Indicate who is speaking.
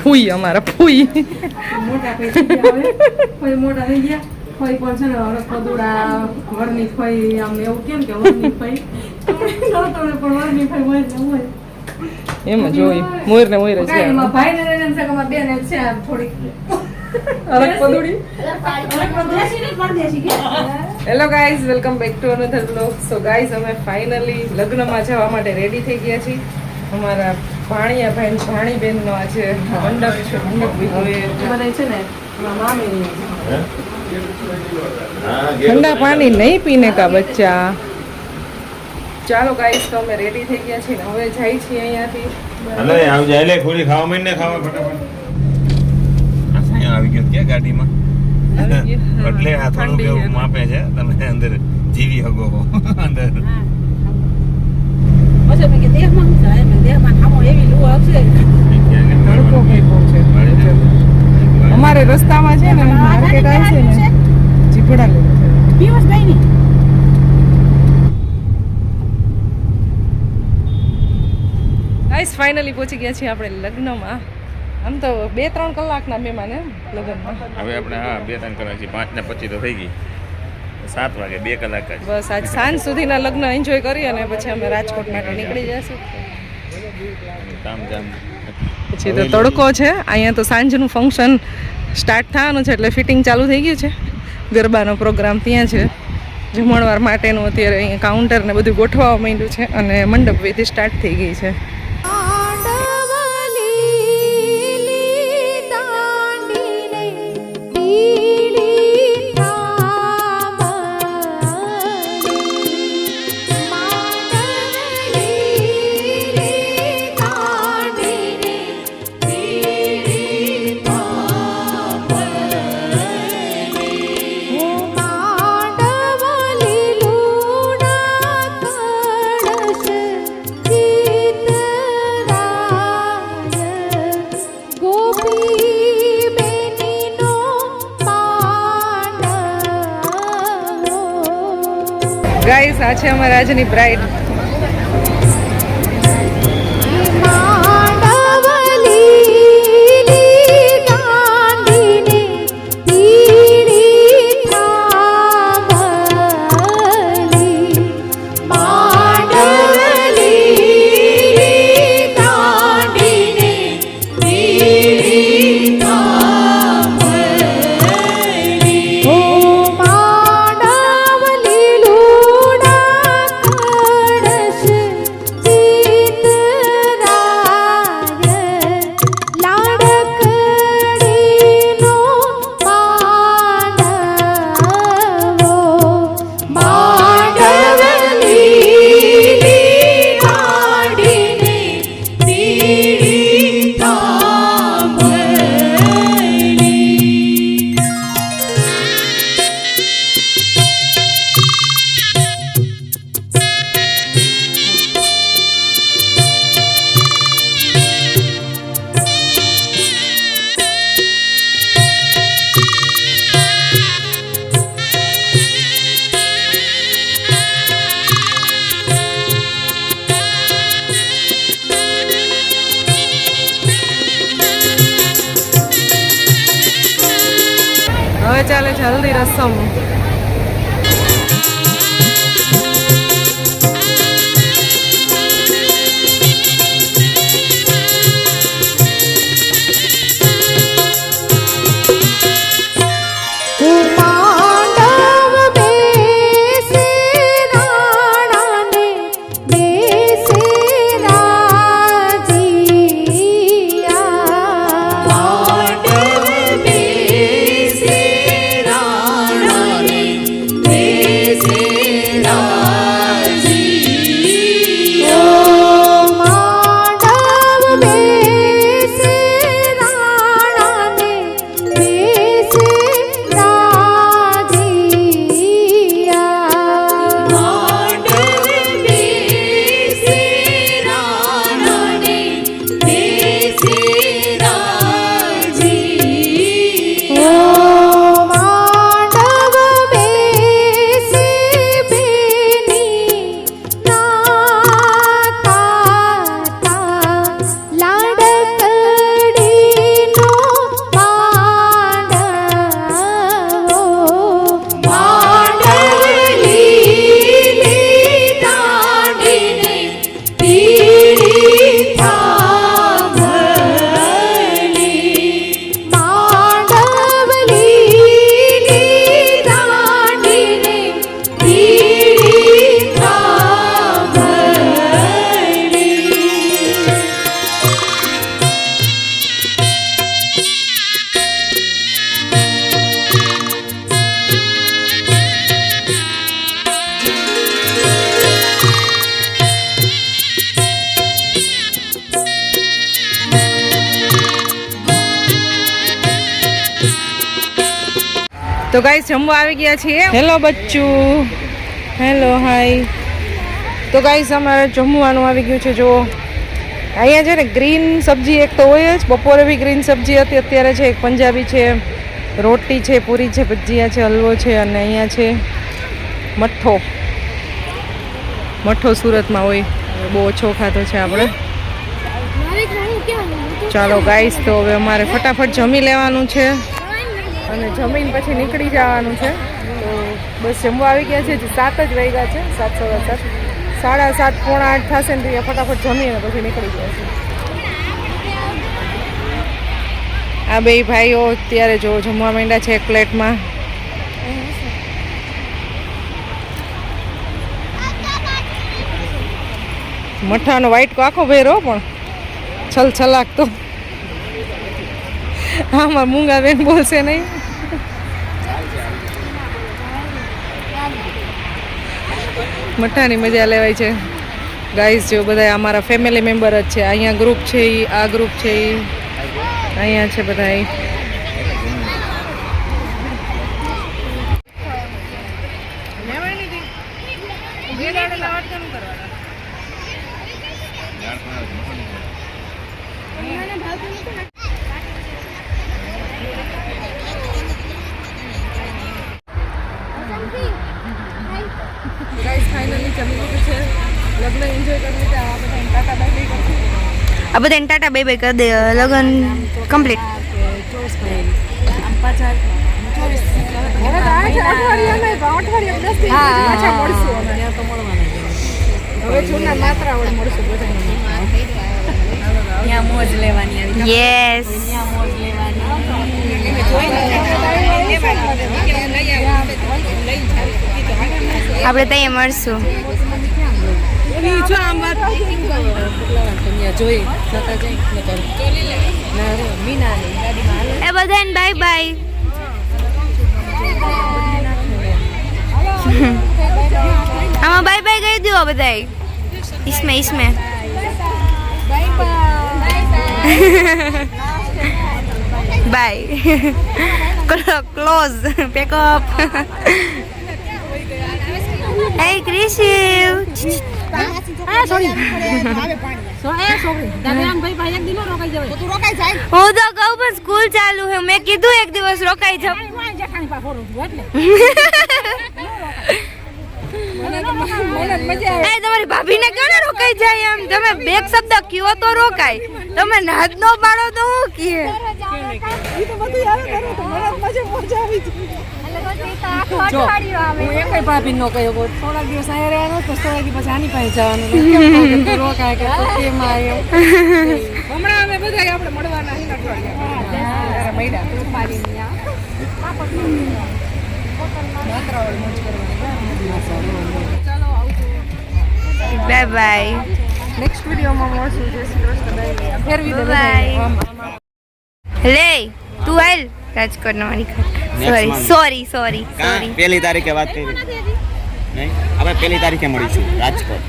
Speaker 1: ફૂઈ અમારા ફૂઈ
Speaker 2: મોટા કોઈ મોટા થઈ ગયા કોઈ પણ છે ને પદુડા વરની ફઈ આમ એવું કેમ કે વરની ફઈ પણ વરની ફઈ હોય
Speaker 1: એમ જ હોય મોર ને મોર જ છે
Speaker 2: એમાં ભાઈ ને એમ છે કે અમાર બેન છે આમ થોડી
Speaker 1: અલગ પદુડી hello guys welcome back to another blog so guys અમે ફાઇનલી લગ્નમાં જવા માટે રેડી થઈ ગયા છીએ અમારા ભાણિયા ભાઈ ભાણી બેનનો આજે મંડપ છે મંડપ હવે
Speaker 2: બધા છે ને મામી
Speaker 1: ઠંડા પાણી નહીં પીને કા બચ્ચા ચાલો ગાઈસ તો અમે રેડી થઈ ગયા છીએ હવે જાય છીએ અહીંયાથી
Speaker 3: અલે આવ જાય લે ખોલી ખાવા મઈને ખાવા ફટાફટ આ આવી ગયો કે ગાડીમાં એટલે આ થોડું કેવું માપે છે તમે અંદર જીવી હગો અંદર
Speaker 2: પછી મેં કે દેહમાં હું જાય મેં દેહમાં ખામો એવી લૂ આવશે
Speaker 1: તડકો કઈ બહુ છે અમારે રસ્તામાં છે ને માર્કેટ આવે છે ને જીપડા લે છે
Speaker 2: પીવસ ગઈ ની
Speaker 1: ગાઈસ ફાઇનલી પહોંચી ગયા છીએ આપણે લગ્નમાં આમ તો 2-3 કલાકના મહેમાન લગ્નમાં
Speaker 3: હવે આપણે હા 2-3 કલાક છે 5 ને 25 તો થઈ ગઈ 7 વાગે 2 કલાક જ
Speaker 1: બસ આજ સાંજ સુધીના લગ્ન એન્જોય કરી અને પછી અમે રાજકોટ માટે નીકળી જઈશું
Speaker 3: કામ જામ
Speaker 1: પછી તો તડકો છે અહીંયા તો સાંજનું ફંક્શન સ્ટાર્ટ થવાનું છે એટલે ફિટિંગ ચાલુ થઈ ગયું છે ગરબાનો પ્રોગ્રામ ત્યાં છે જમણવાર માટેનું અત્યારે અહીંયા કાઉન્ટર ને બધું ગોઠવવા માંડ્યું છે અને મંડપ વિધિ સ્ટાર્ટ થઈ ગઈ છે ગાઈસ આ છે અમારા આજની બ્રાઇડ હવે ચાલે છે હલ્દી રસમ
Speaker 4: રાણા
Speaker 1: તો ગાઈસ જમવા આવી ગયા છીએ. હેલો બચ્ચું, હેલો હાય. તો ગાઈસ અમારે જમવાનું આવી ગયું છે. જો અહીંયા છે ને ગ્રીન સબ્જી એક તો હોય જ, બપોરે બી ગ્રીન સબ્જી હતી, અત્યારે છે એક પંજાબી છે, રોટી છે, પૂરી છે, ભજીયા છે, હલવો છે અને અહીંયા છે મઠ્ઠો. મઠ્ઠો સુરતમાં હોય, બહુ ઓછો ખાતો છે આપણે. ચાલો ગાઈસ, તો હવે અમારે ફટાફટ જમી લેવાનું છે અને જમીન પછી નીકળી જવાનું છે. તો બસ જમવા આવી ગયા છે, 7 જ વાગ્યા છે, 7 સવા 7, 7:30 પોણા 8 થશે ને તો ફટાફટ જમીને પછી નીકળી ગયા છે. આ બે ભાઈઓ અત્યારે જો જમવા માંડ્યા છે એક પ્લેટમાં. મઠાનો વાઇટકો આખો ભેરો પણ છલછલાક તો આમાં મૂંગા બેન બોલશે નહીં. મઠાની મજા લેવાય છે ગાઈસ. જો બધા અમારા ફેમિલી મેમ્બર જ છે. અહીંયા ગ્રુપ છે, આ ગ્રુપ છે, અહીંયા છે બધા. ગાઈસ ફાઇનલી જમી લીધું છે. લગ્ન એન્જોય કરી લીધા. આ બધા ટાટા બાય બાય કરશું.
Speaker 4: આ બધા ટાટા બાય બાય કરી દે. લગન કમ્પ્લીટ.
Speaker 1: હવે જૂના માત્રા વડે મળશું બધા.
Speaker 2: મોજ લેવાની
Speaker 4: યસ. આપણે ત્યાં મળશું. એ બધાને બાય બાય. આમાં બાય બાય કહી દો બધાય. इसमें bye. Close pack up. Hey Krishiv. હું તો કહું પણ સ્કૂલ ચાલુ હે. મેં કીધું એક દિવસ રોકાઈ જાવ. તમારી ભાભીને કહો ને રોકાઈ જાય એમ. તમે બે શબ્દ કયો તો રોકાય. તમે નાદ નો પાડો તો હું કહે.
Speaker 2: ભાભી નો કહ્યો થોડાક દિવસ અહીંયા રહેવાનો, થોડાક દિવસ આની પાસે જવાનું. રોકાય કે કેમ આવ્યો. હમણાં અમે બધા આપણે મળવાના
Speaker 4: બાય બાય.
Speaker 1: નેક્સ્ટ વિડીયોમાં મળશું. જય શ્રી કૃષ્ણ. ફેરવી દે
Speaker 4: બાય. લે તું હાલ રાજકોટ નો મારી સોરી
Speaker 5: પહેલી તારીખે વાત કરી નહીં, આપણે પહેલી તારીખે મળીશું રાજકોટ.